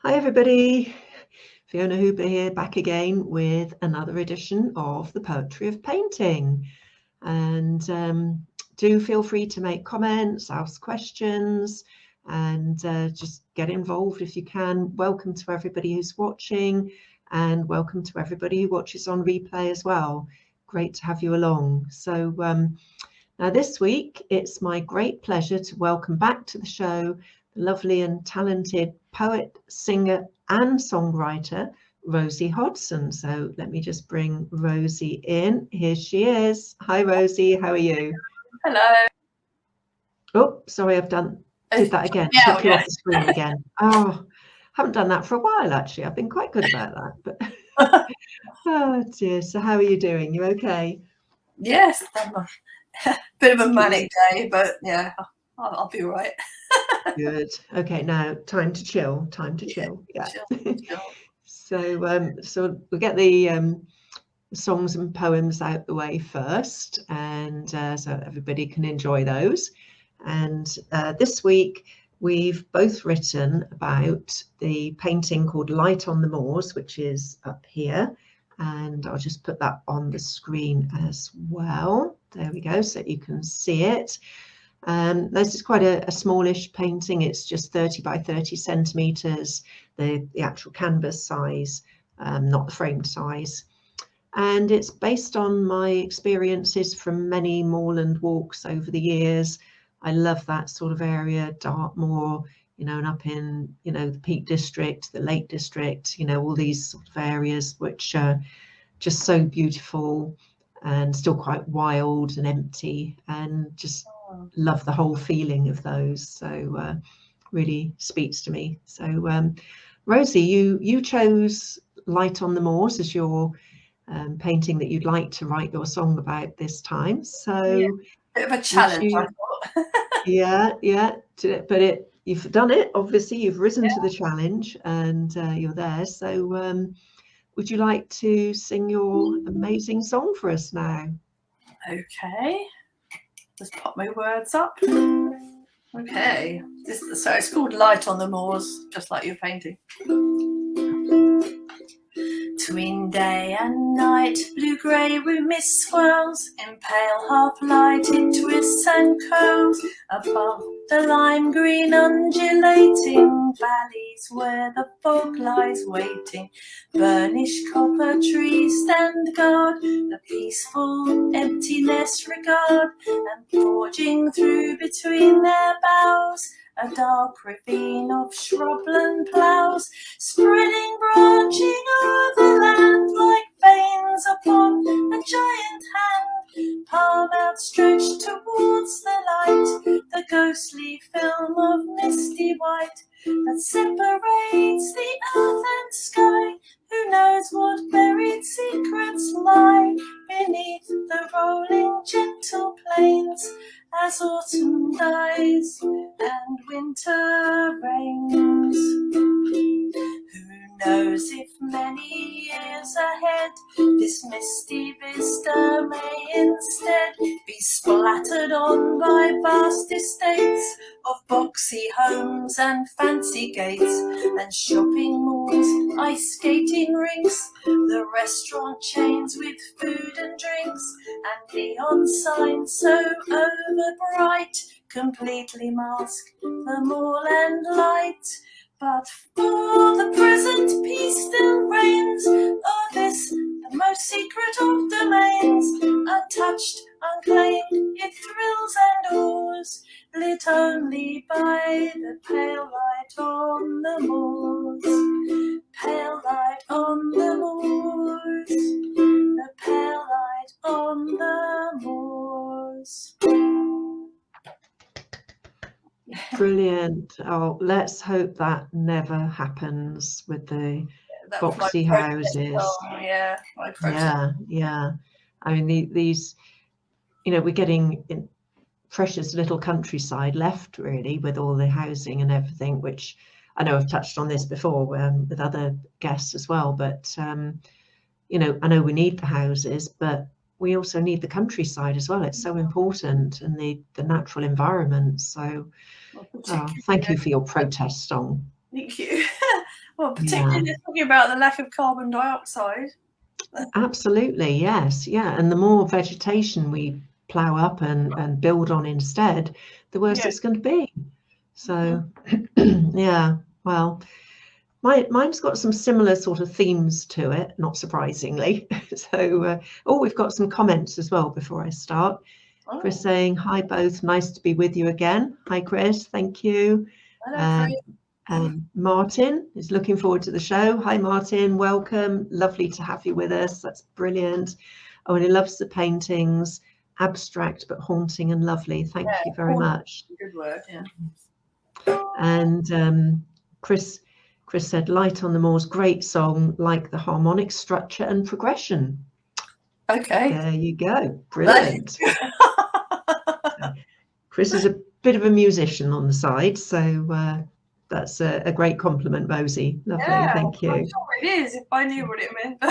Hi everybody, Fiona Hooper here, back again with another edition of the Poetry of Painting. And do feel free to make comments, ask questions, and just get involved if you can. Welcome to everybody who's watching, and welcome to everybody who watches on replay as well. Great to have you along. So now this week, it's my great pleasure to welcome back to the show the lovely and talented poet, singer and songwriter, Rosie Hodson. So let me just bring Rosie in. Here she is. Hi, Rosie. How are you? Hello. Oh, sorry, did that again. Took you off the screen again. Oh, haven't done that for a while, actually. I've been quite good about that. But oh, dear. So how are you doing? You okay? Yes. Bit of a manic day, but yeah, I'll be all right. Good. Okay, now time to chill. Time to chill. Yeah. Chill. So we'll get the songs and poems out the way first, and so everybody can enjoy those. And this week we've both written about the painting called Light on the Moors, which is up here, and I'll just put that on the screen as well. There we go, so you can see it. This is quite a smallish painting. It's just 30 by 30 centimeters, the actual canvas size, not the framed size. And it's based on my experiences from many moorland walks over the years. I love that sort of area, Dartmoor, and up in, the Peak District, the Lake District, all these sort of areas which are just so beautiful and still quite wild and empty, and just love the whole feeling of those. So really speaks to me. So Rosie, you chose Light on the Moors as your painting that you'd like to write your song about this time. So bit of a challenge, I thought. yeah, but you've done it. Obviously, you've risen to the challenge, and you're there. So would you like to sing your amazing song for us now? Okay, just pop my words up. Okay, so it's called Light on the Moors, just like your painting. Between day and night, blue-grey with mist swirls, in pale half-lighted twists and curls, above the lime green undulating valleys where the fog lies waiting. Burnished copper trees stand guard, the peaceful emptiness regard, and forging through between their boughs, a dark ravine of shrubland ploughs, spreading, branching o'er the land like veins upon a giant hand, palm outstretched towards the light, the ghostly film of misty white that separates the earth and sky. Who knows what buried secrets lie beneath the rolling gentle plains, as autumn dies and winter reigns. Who knows if many years ahead this misty vista may instead be splattered on by vast estates of boxy homes and fancy gates, and shopping malls, ice skating rinks, the restaurant chains with food and drinks, and neon signs so over bright completely mask the moorland light. But for the present peace still reigns o'er this, the most secret of domains, untouched, unclaimed, it thrills and awes, lit only by the pale light on the moors. Pale light on the moors, the pale light on the moors. Brilliant. Oh, let's hope that never happens with the boxy houses. Yeah. I mean, these, we're getting in precious little countryside left, really, with all the housing and everything, which I know I've touched on this before with other guests as well. But, I know we need the houses, but we also need the countryside as well. It's so important, and the natural environment. So thank you for your protest song. Thank you. Well, particularly talking about the lack of carbon dioxide. Absolutely, yes, yeah. And the more vegetation we plough up and build on instead, the worse it's going to be. So, yeah, well, mine's got some similar sort of themes to it, not surprisingly. So, we've got some comments as well before I start. Chris saying, hi both, nice to be with you again. Hi Chris, thank you. Hello, Chris. And Martin is looking forward to the show. Hi Martin, welcome. Lovely to have you with us. That's brilliant. Oh, and he loves the paintings. Abstract but haunting and lovely. Thank you very much. Good work, yeah. And Chris said, Light on the Moors, great song, like the harmonic structure and progression. Okay. There you go. Brilliant. Chris is a bit of a musician on the side, so that's a great compliment, Rosie. Lovely, thank you. I'm sure it is, if I knew what it meant.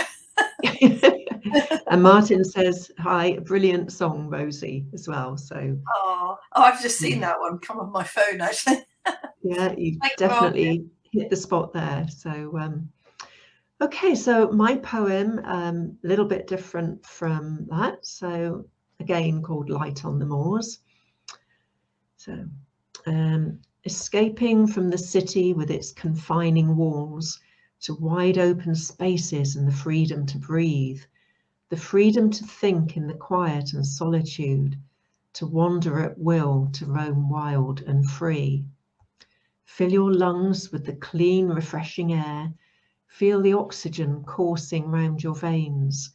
And Martin says, hi, brilliant song, Rosie, as well. So I've just seen that one come on my phone, actually. Yeah, you've definitely hit the spot there. So okay, so my poem, a little bit different from that. So again, called Light on the Moors. So escaping from the city with its confining walls to wide open spaces and the freedom to breathe, the freedom to think in the quiet and solitude, to wander at will, to roam wild and free. Fill your lungs with the clean, refreshing air. Feel the oxygen coursing round your veins.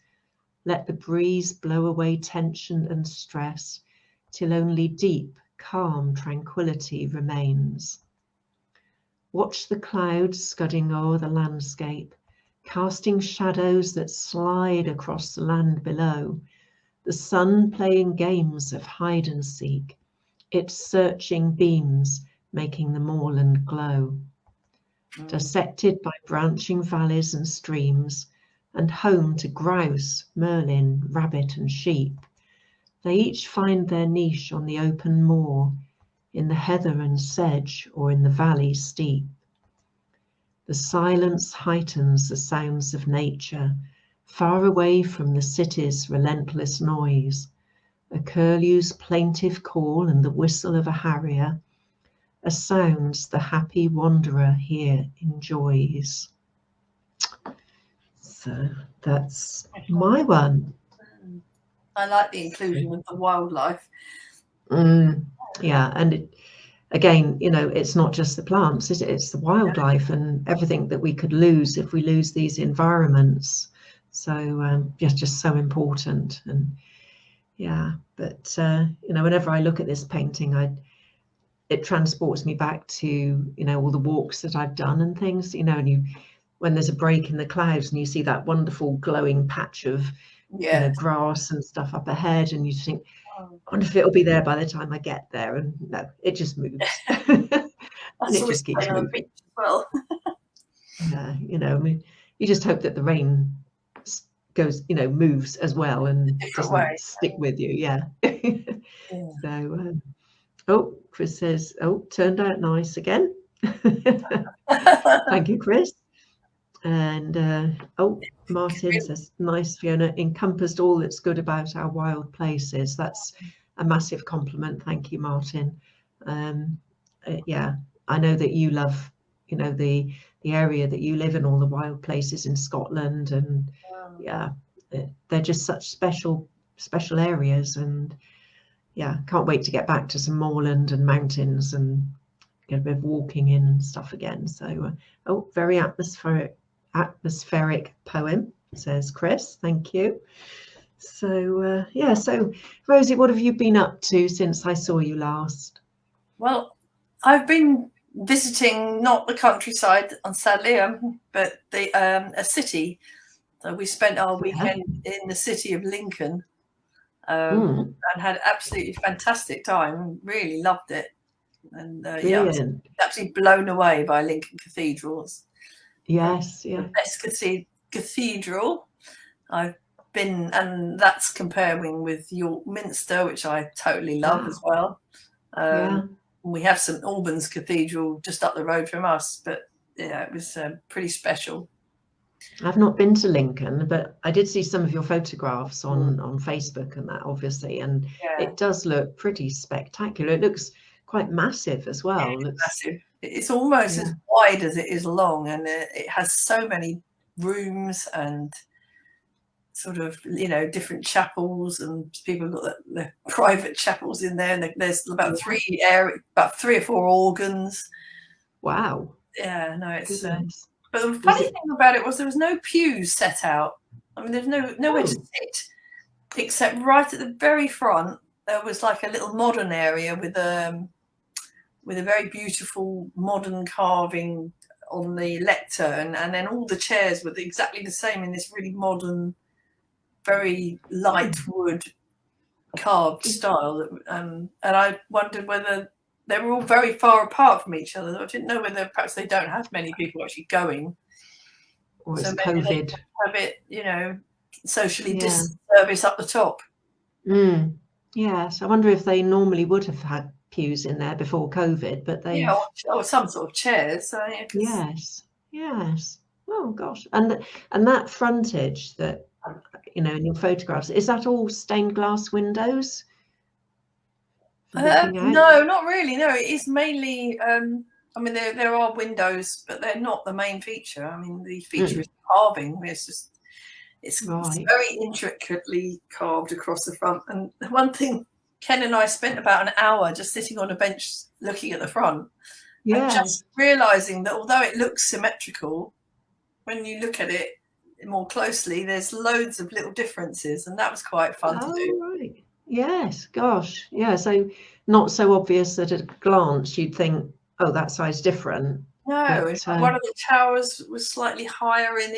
Let the breeze blow away tension and stress till only deep, calm tranquility remains. Watch the clouds scudding o'er the landscape, casting shadows that slide across the land below. The sun playing games of hide and seek, its searching beams making the moorland glow. Dissected by branching valleys and streams, and home to grouse, merlin, rabbit and sheep, they each find their niche on the open moor, in the heather and sedge or in the valley steep. The silence heightens the sounds of nature, far away from the city's relentless noise. A curlew's plaintive call and the whistle of a harrier are sounds the happy wanderer here enjoys. So that's my one. I like the inclusion of the wildlife. Yeah, and again, it's not just the plants, is it? It's the wildlife and everything that we could lose if we lose these environments. So just so important. And yeah, but whenever I look at this painting, it transports me back to all the walks that I've done and things, and when there's a break in the clouds and you see that wonderful glowing patch of grass and stuff up ahead, and you think, I wonder if it'll be there by the time I get there. And no, it just moves. And it just keeps moving. Well, I mean, you just hope that the rain goes, moves as well and doesn't stick with you. Yeah. So Chris says, turned out nice again. Thank you, Chris. And Martin says, nice, Fiona, encompassed all that's good about our wild places. That's a massive compliment. Thank you, Martin. Yeah, I know that you love, the area that you live in, all the wild places in Scotland, and yeah, they're just such special areas. And yeah, can't wait to get back to some moorland and mountains and get a bit of walking in and stuff again. So very atmospheric poem, says Chris. Thank you. So yeah, so Rosie, what have you been up to since I saw you last? Well, I've been visiting not the countryside, sadly, but a city. So we spent our weekend in the city of Lincoln. And had absolutely fantastic time. Really loved it, and I was absolutely blown away by Lincoln Cathedrals. Yes, yeah, the best cathedral I've been, and that's comparing with York Minster, which I totally love as well. We have St Albans Cathedral just up the road from us, but yeah, it was pretty special. I've not been to Lincoln, but I did see some of your photographs on Facebook and that, obviously, and it does look pretty spectacular. It looks quite massive as well. It's massive. It's almost as wide as it is long, and it has so many rooms and sort of, you know, different chapels, and people got the private chapels in there, and there's about three or four organs. Wow. Yeah, no, it's but the funny thing about it was there was no pews set out. I mean, there's nowhere to sit, except right at the very front there was like a little modern area with a very beautiful modern carving on the lectern, and then all the chairs were exactly the same in this really modern, very light wood carved style. And I wondered whether they were all very far apart from each other. I didn't know whether perhaps they don't have many people actually going. Or it's COVID. Have it, you know, socially distant service up the top. Yes, I wonder if they normally would have had pews in there before COVID, but they or some sort of chairs. So, yes. Oh gosh, and that frontage that, you know, in your photographs, is that all stained glass windows? No, not really. No, it is mainly. I mean, there are windows, but they're not the main feature. I mean, the feature is carving. It's very intricately carved across the front. And one thing, Ken and I spent about an hour just sitting on a bench looking at the front, and just realizing that although it looks symmetrical, when you look at it more closely, there's loads of little differences, and that was quite fun to do. Right. Yes, gosh, yeah. So not so obvious that at a glance you'd think, oh, that side's different. No, one of the towers was slightly higher in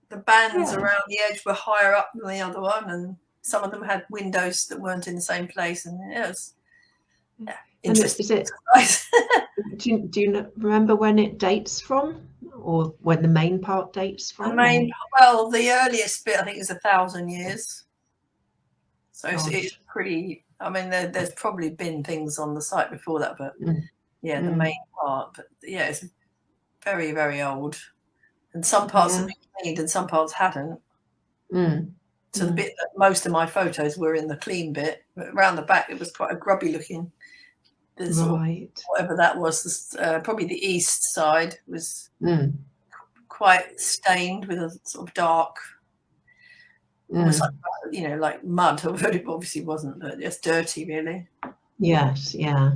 the bands around the edge were higher up than the other one, and some of them had windows that weren't in the same place, and it was interesting. Do you remember when it dates from, or when the main part dates from? Well, the earliest bit I think is 1,000 years. So it's pretty. I mean, there's probably been things on the site before that, but the main part. But yeah, it's very, very old, and some parts have been cleaned and some parts hadn't. So the bit that most of my photos were in the clean bit, but around the back it was quite a grubby looking. Whatever that was, probably the east side was quite stained with a sort of dark. Almost like, you know, like mud, but it obviously wasn't, but just dirty, really. Yes, yeah,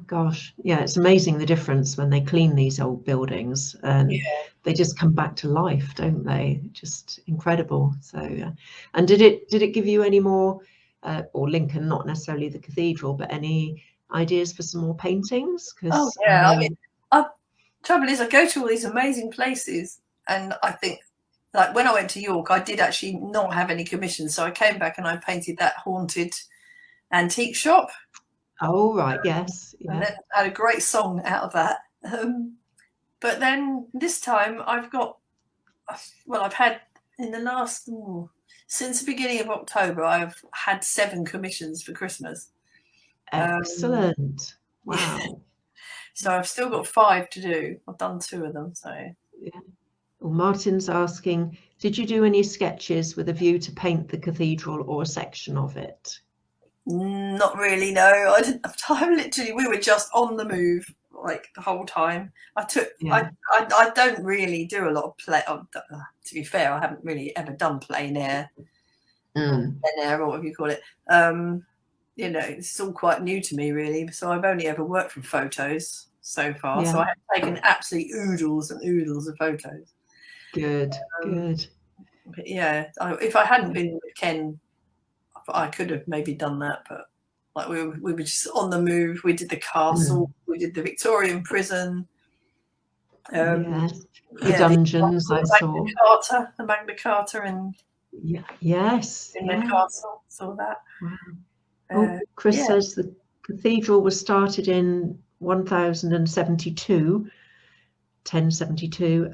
gosh. Yeah, it's amazing the difference when they clean these old buildings, and they just come back to life, don't they? Just incredible. So, and did it give you any more, or Lincoln, not necessarily the cathedral, but any ideas for some more paintings? I mean, trouble is I go to all these amazing places, and I think, like when I went to York, I did actually not have any commissions, so I came back and I painted that haunted antique shop. Oh right, yes, and then I had a great song out of that. But then this time I've had in the last since the beginning of October, I've had 7 commissions for Christmas. Excellent. Wow. So I've still got 5 to do. I've done 2 of them. So Well, Martin's asking, did you do any sketches with a view to paint the cathedral or a section of it? Not really, no. I didn't have time. Literally, we were just on the move like the whole time. I don't really do a lot of play. To be fair, I haven't really ever done plein air, or whatever you call it. You know, it's all quite new to me, really. So I've only ever worked from photos so far. So I have taken absolutely oodles and oodles of photos. Good. But yeah, if I hadn't been with Ken, I could have maybe done that. But like we were just on the move. We did the castle. We did the Victorian prison. The dungeons. I saw the Magna Carta, and the castle. Saw that. Wow. Chris says the cathedral was started in 1072,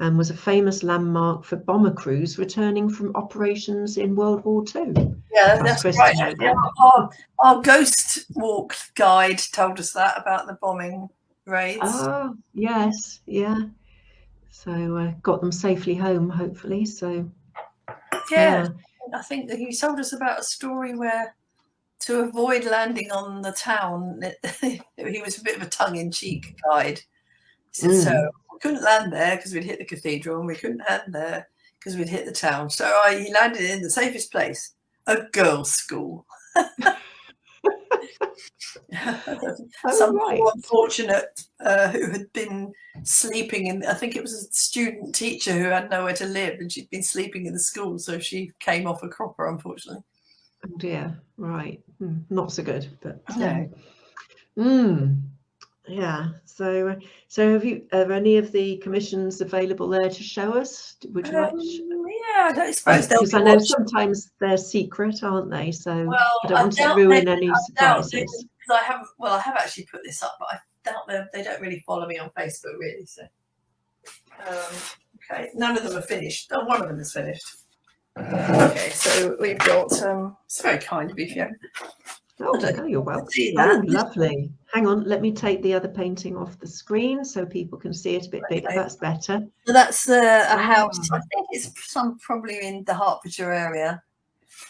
and was a famous landmark for bomber crews returning from operations in World War II. Yeah, that's right. Our ghost walk guide told us that about the bombing raids. Oh, yes, yeah. So got them safely home, hopefully. So yeah, I think that he told us about a story where, to avoid landing on the town, he was a bit of a tongue-in-cheek guide. He said, so we couldn't land there because we'd hit the cathedral, and we couldn't land there because we'd hit the town. So he landed in the safest place, a girls' school. Some poor unfortunate who had been sleeping in, I think it was a student teacher who had nowhere to live, and she'd been sleeping in the school, so she came off a cropper, unfortunately. Oh dear, right. Not so good, but no. Yeah. So have any of the commissions available there to show us? Would you like to yeah, I don't suppose they'll be, because I know sometimes they're secret, aren't they? So well, I don't want to ruin any surprises. I have actually put this up, but I doubt they don't really follow me on Facebook, really. So okay, none of them are finished. Oh, one of them is finished. Okay, so we've got it's very kind of you, Fiona. Oh, no, you're welcome. Oh, lovely. Hang on, let me take the other painting off the screen so people can see it a bit bigger. That's better. So that's a house. I think it's probably in the Hertfordshire area.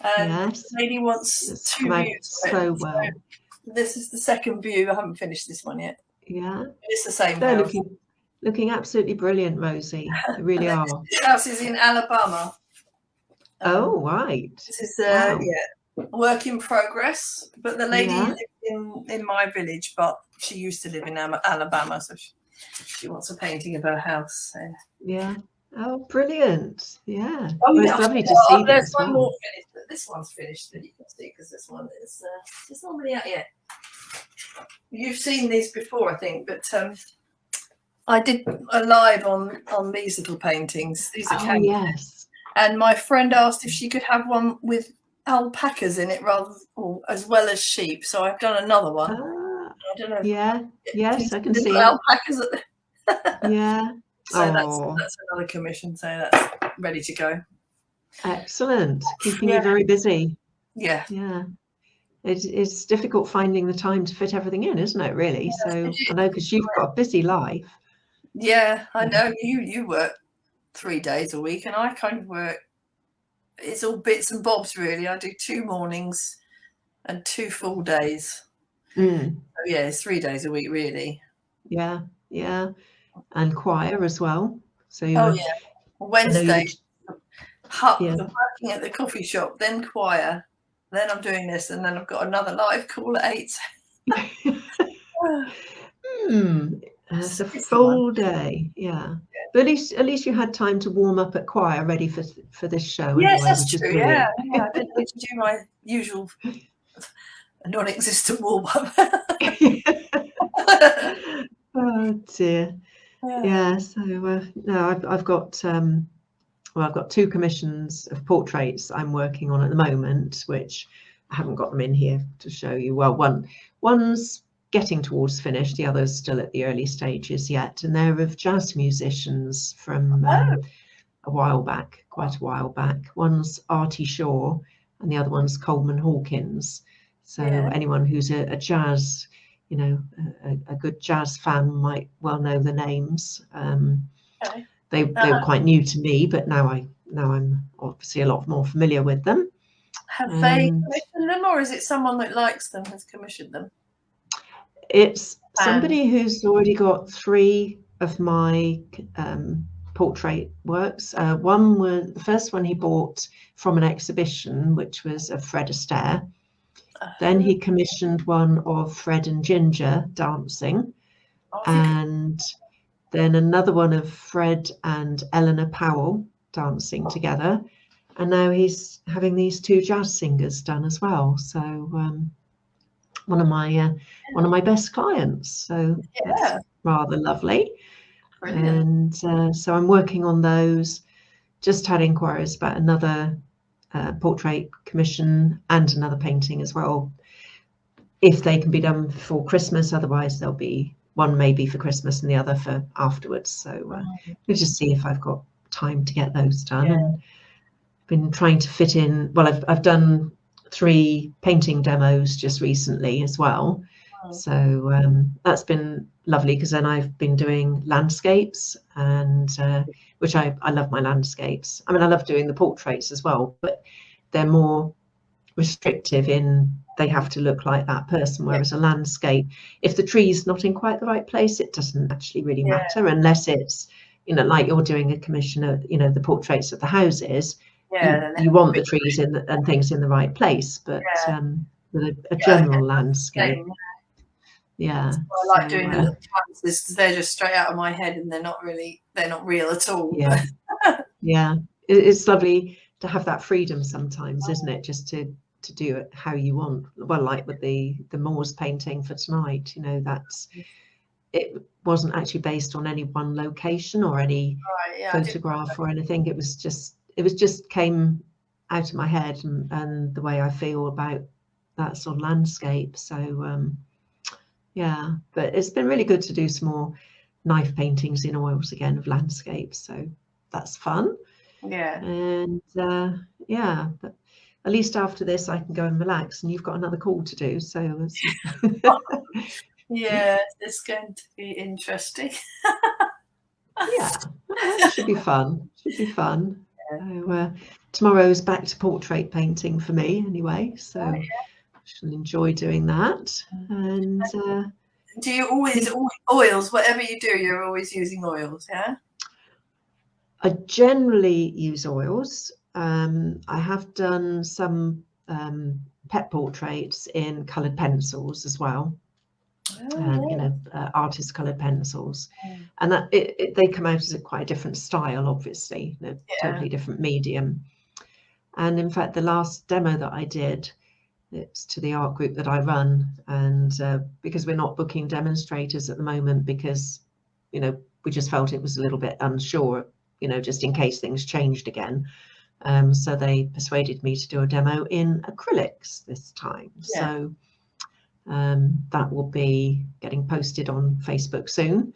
Yes. The lady wants two views. So well. So this is the second view. I haven't finished this one yet. Yeah. It's the same They're house. Looking absolutely brilliant, Rosie. They really are. This house is in Alabama. Oh, right. This is yeah, work in progress. But the lady lives in my village, but she used to live in Alabama, so she wants a painting of her house. So. Yeah. Oh, brilliant. Yeah. Oh, it's lovely to see them. There's one more finished, but this one's finished that you can see, because this one is it's not really out yet. You've seen these before, I think, but I did a live on these little paintings. These are canvases. Yes. And my friend asked if she could have one with alpacas in it as well as sheep. So I've done another one. I don't know. Yeah. Yes, I can see alpacas. Yeah. So that's another commission. So that's ready to go. Excellent. Keeping you very busy. Yeah. Yeah. It's difficult finding the time to fit everything in, isn't it, really? So I know, because you've got a busy life. Yeah, I know. You work 3 days a week, and I kind of work, it's all bits and bobs, really. I do 2 mornings and 2 full days. So yeah, it's 3 days a week, really. Yeah. And choir as well. So Wednesday, working at the coffee shop, then choir, then I'm doing this, and then I've got another live call at 8. It's a full day. Yeah. But at least you had time to warm up at choir, ready for this show. Yes, anyway, that's true. Yeah, I didn't need to do my usual non-existent warm up. Oh dear. Yeah. So no, I've got I've got 2 commissions of portraits I'm working on at the moment, which I haven't got them in here to show you. Well, one's getting towards finished, the other's still at the early stages yet, and they're of jazz musicians from quite a while back. One's Artie Shaw and the other one's Coleman Hawkins. So anyone who's a jazz, a good jazz fan might well know the names. They were quite new to me, but now I'm obviously a lot more familiar with them. Have they commissioned them, or is it someone that likes them has commissioned them? It's somebody who's already got 3 of my portrait works. The first one he bought from an exhibition, which was of Fred Astaire. Then he commissioned one of Fred and Ginger dancing, and then another one of Fred and Eleanor Powell dancing together. And now he's having these 2 jazz singers done as well. So one of my best clients. So that's rather lovely. Brilliant. And so I'm working on those. Just had inquiries about another portrait commission and another painting as well, if they can be done before Christmas. Otherwise there'll be one maybe for Christmas and the other for afterwards. So we'll just see if I've got time to get those done. And been trying to fit in, well, I've done 3 painting demos just recently as well, So that's been lovely, because then I've been doing landscapes, and which I love my landscapes. I mean, I love doing the portraits as well, but they're more restrictive in they have to look like that person, whereas a landscape, if the tree's not in quite the right place, it doesn't actually really matter, unless it's, you know, like you're doing a commission of, you know, the portraits of the houses. You want the trees and things in the right place, but with a general landscape. Yeah, I like doing the little canvases, because they're just straight out of my head, and they're not real at all. Yeah, it's lovely to have that freedom sometimes, isn't it? Just to do it how you want. Well, like with the Moors painting for tonight, you know, it wasn't actually based on any one location or any photograph or anything. It was just came out of my head, and the way I feel about that sort of landscape. So yeah, but it's been really good to do some more knife paintings in oils again of landscapes, so that's fun. And yeah, but at least after this I can go and relax, and you've got another call to do, so yeah, it's going to be interesting. Yeah, it should be fun. So, tomorrow's back to portrait painting for me anyway, so I shall enjoy doing that. And do you always oils, whatever you do, you're always using oils? I generally use oils. I have done some pet portraits in coloured pencils as well. You know, artist coloured pencils, and that they come out as quite a different style, obviously, a totally different medium. And in fact, the last demo that I did, it's to the art group that I run, and because we're not booking demonstrators at the moment, because, you know, we just felt it was a little bit unsure, you know, just in case things changed again. So they persuaded me to do a demo in acrylics this time. So that will be getting posted on Facebook soon.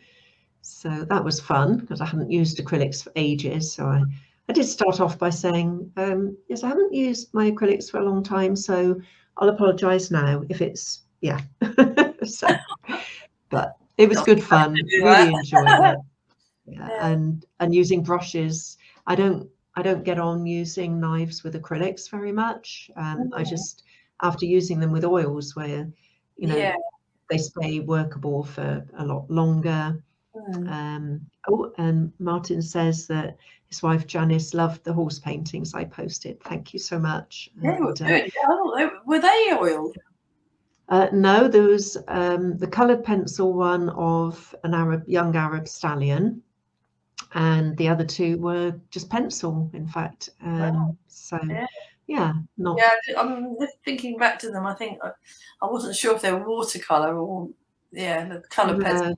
So that was fun, because I hadn't used acrylics for ages. So I did start off by saying, yes, I haven't used my acrylics for a long time, so I'll apologise now if it's, so, but it was good fun, really enjoyed it. And using brushes, I don't get on using knives with acrylics very much. I just, after using them with oils, where, you know, they stay workable for a lot longer. And Martin says that his wife Janice loved the horse paintings I posted. Thank you so much. They were good. Were they oiled? No, there was the coloured pencil one of an young Arab stallion, and the other two were just pencil, in fact. So not. Yeah, I'm thinking back to them. I think I wasn't sure if they were watercolor or the color pencil.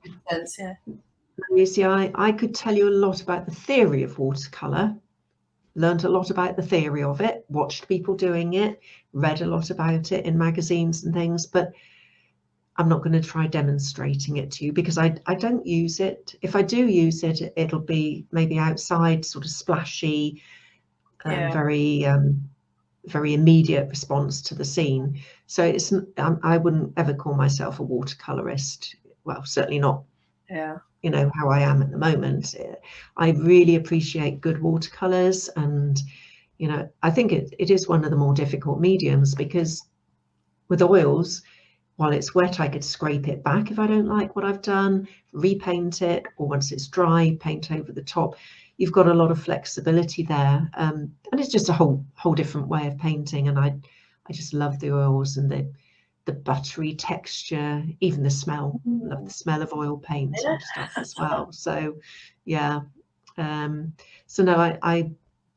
You see, I could tell you a lot about the theory of watercolor. Learned a lot about the theory of it. Watched people doing it. Read a lot about it in magazines and things. But I'm not going to try demonstrating it to you, because I don't use it. If I do use it, it'll be maybe outside, sort of splashy, very immediate response to the scene. So it's I wouldn't ever call myself a watercolorist. Well, certainly not. You know how I am at the moment. I really appreciate good watercolors, and you know, I think it is one of the more difficult mediums, because with oils, while it's wet, I could scrape it back if I don't like what I've done, repaint it, or once it's dry, paint over the top. You've got a lot of flexibility there, and it's just a whole different way of painting. And I just love the oils and the buttery texture, even the smell. Love the smell of oil paint and stuff as well. So so no,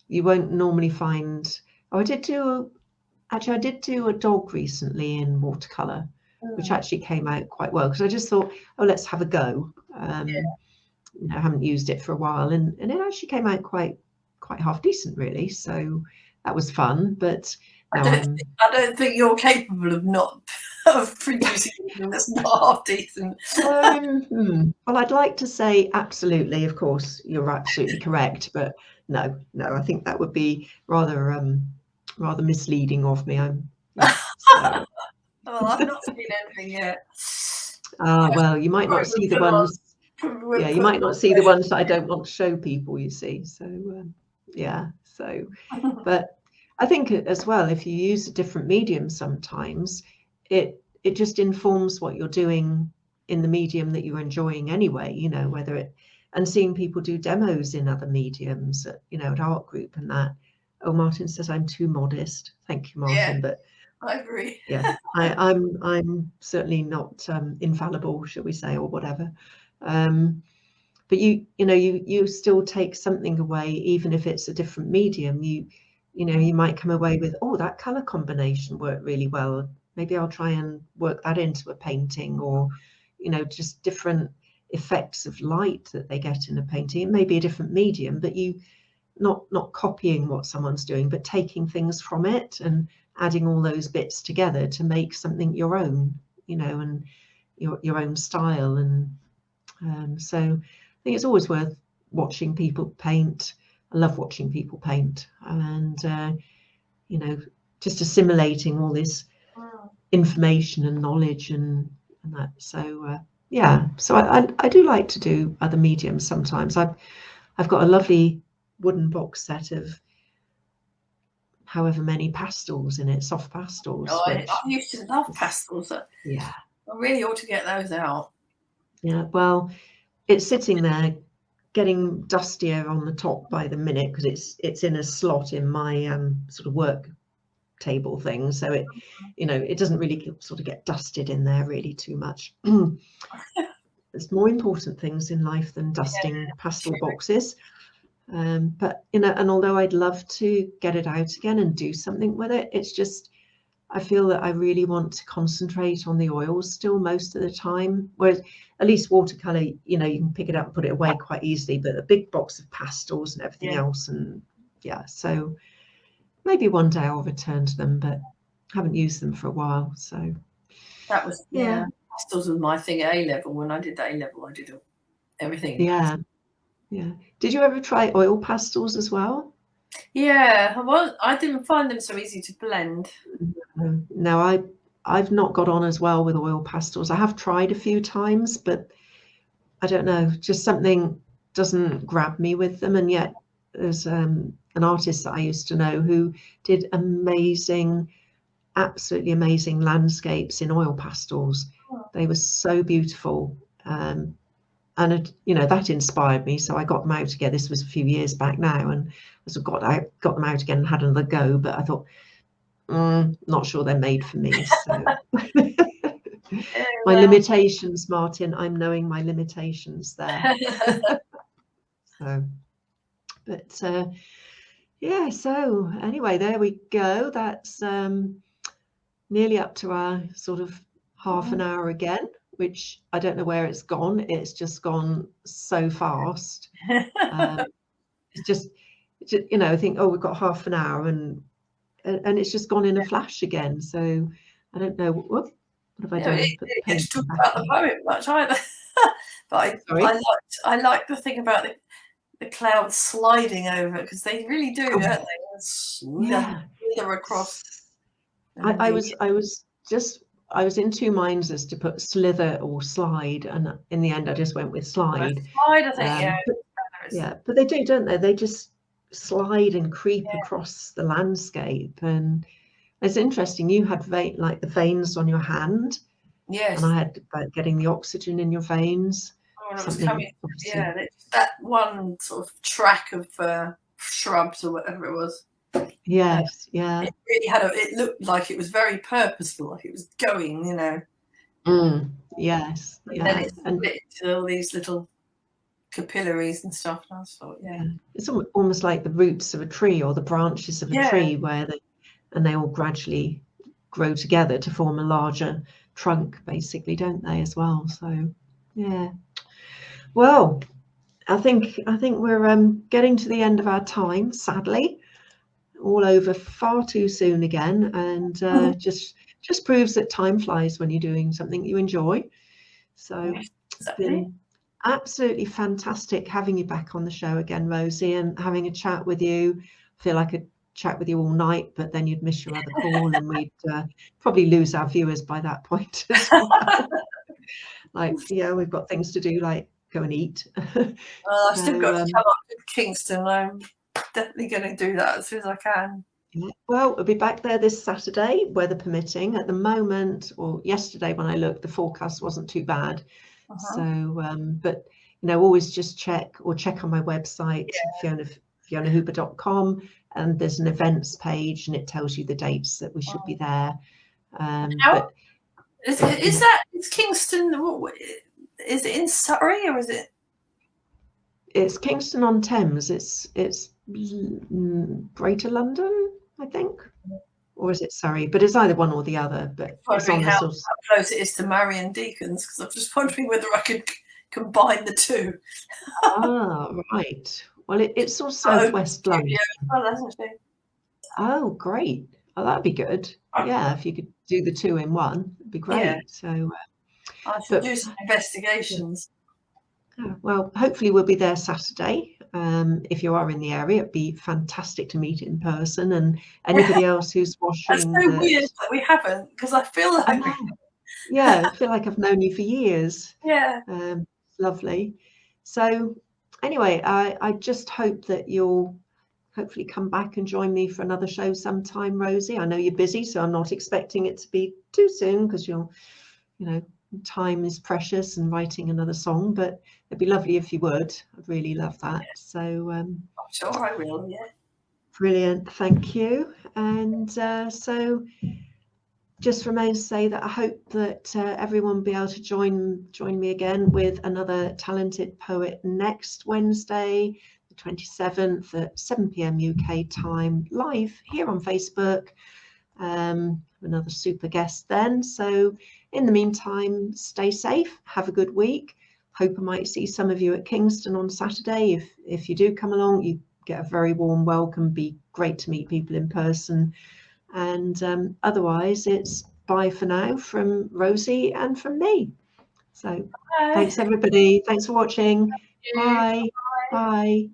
you won't normally find. I did do a dog recently in watercolor, which actually came out quite well, because I just thought, oh, let's have a go. You know, I haven't used it for a while, and it actually came out quite half decent, really. So that was fun. But I don't think you're capable of producing something that's not half decent. Well, I'd like to say absolutely, of course, you're absolutely correct, but no, I think that would be rather misleading of me. Well, I've not seen anything yet. Well, you might not see the ones. Yeah, you might not see the ones that I don't want to show people, you see. So yeah, so but I think as well, if you use a different medium sometimes, it just informs what you're doing in the medium that you're enjoying anyway, you know, whether it, and seeing people do demos in other mediums, you know, at art group and that. Oh, Martin says I'm too modest. Thank you, Martin. Yeah, but I agree. yeah, I'm certainly not infallible, shall we say, or whatever. But you know, you still take something away, even if it's a different medium. You know, you might come away with, oh, that color combination worked really well. Maybe I'll try and work that into a painting, or, you know, just different effects of light that they get in a painting. It may be a different medium, but you not copying what someone's doing, but taking things from it and adding all those bits together to make something your own, you know, and your own style. And so I think it's always worth watching people paint. I love watching people paint, and you know, just assimilating all this information and knowledge and that. So yeah, so I do like to do other mediums sometimes. I've got a lovely wooden box set of however many pastels in it, soft pastels. Oh, I used to love pastels. Yeah, I really ought to get those out. Yeah, well, it's sitting there getting dustier on the top by the minute, because it's in a slot in my sort of work table thing, so it, you know, it doesn't really sort of get dusted in there really too much. There's more important things in life than dusting pastel boxes. But you know, and although I'd love to get it out again and do something with it, it's just, I feel that I really want to concentrate on the oils still most of the time. Whereas at least watercolor, you know, you can pick it up and put it away quite easily, but a big box of pastels and everything else, and yeah, so maybe one day I'll return to them, but haven't used them for a while. So that was pastels was my thing at A-level. When I did A-level, I did everything. Yeah. Did you ever try oil pastels as well? Yeah, well, I didn't find them so easy to blend. No, I've not got on as well with oil pastels. I have tried a few times, but I don't know, just something doesn't grab me with them. And yet there's an artist that I used to know who did amazing, absolutely amazing landscapes in oil pastels. They were so beautiful. And it, you know, that inspired me, so I got them out again. This was a few years back now, and I sort of got them out again and had another go. But I thought, not sure they're made for me. So my limitations, Martin. I'm knowing my limitations there. So, but yeah. So anyway, there we go. That's nearly up to our sort of half an hour again, which I don't know where it's gone. It's just gone so fast. It's just, you know, I think, oh, we've got half an hour, and it's just gone in a flash again. So I don't know, what have I done? It didn't talk about the poem much either. But I like the thing about the clouds sliding over, because they really do, don't they? Slither across. I was in two minds as to put slither or slide, and in the end I just went with slide. Slide, I think, but they do, don't they? They just slide and creep across the landscape. And it's interesting, you had like the veins on your hand, and I had getting the oxygen in your veins. Oh, it was coming, that one sort of track of shrubs or whatever it was. Yes, yeah. It really had it looked like it was very purposeful, like it was going, you know. Yes, and then it split into all these little capillaries and stuff. And I thought, it's almost like the roots of a tree or the branches of a tree, where they all gradually grow together to form a larger trunk, basically, don't they, as well? So yeah. Well, I think we're getting to the end of our time, sadly. All over far too soon again, and just proves that time flies when you're doing something you enjoy. So it's been absolutely fantastic having you back on the show again, Rosie, and having a chat with you. I feel like I could chat with you all night, but then you'd miss your other call, and we'd probably lose our viewers by that point as well. like, yeah, we've got things to do, like go and eat. I've still got to come up to Kingston. I'm definitely going to do that as soon as I can. Yeah. Well, we'll be back there this Saturday, weather permitting. At the moment, or yesterday when I looked, the forecast wasn't too bad. So, but always just check on my website, FionaHooper.com, and there's an events page, and it tells you the dates that we should be there. But is Kingston? Is it in Surrey or is it? It's Kingston on Thames. It's Greater London, I think, or is it Surrey? But it's either one or the other. But it's on how close it is to Marion Deacons, because I'm just wondering whether I could combine the two. Right. Well, it's all southwest London. Oh, great. Oh, that'd be good. Yeah, if you could do the two in one, it'd be great. Yeah. So I should do some investigations. Well, hopefully we'll be there Saturday. If you are in the area, it'd be fantastic to meet in person, and anybody else who's watching. That's so weird that we haven't, because I feel like I feel like I've known you for years. Yeah. Lovely. So anyway, I just hope that you'll hopefully come back and join me for another show sometime, Rosie. I know you're busy, so I'm not expecting it to be too soon, because time is precious and writing another song, but it'd be lovely if you would. I'd really love that. Yeah. So I'm sure I will. Yeah. Brilliant. Thank you. And so just remains to say that I hope that everyone will be able to join me again with another talented poet next Wednesday, the 27th at 7 p.m. UK time, live here on Facebook. Another super guest then. So in the meantime, stay safe, have a good week. Hope I might see some of you at Kingston on Saturday. If you do come along, you get a very warm welcome. Be great to meet people in person. And otherwise, it's bye for now from Rosie and from me. So Thanks everybody. Thanks for watching. Bye. Bye.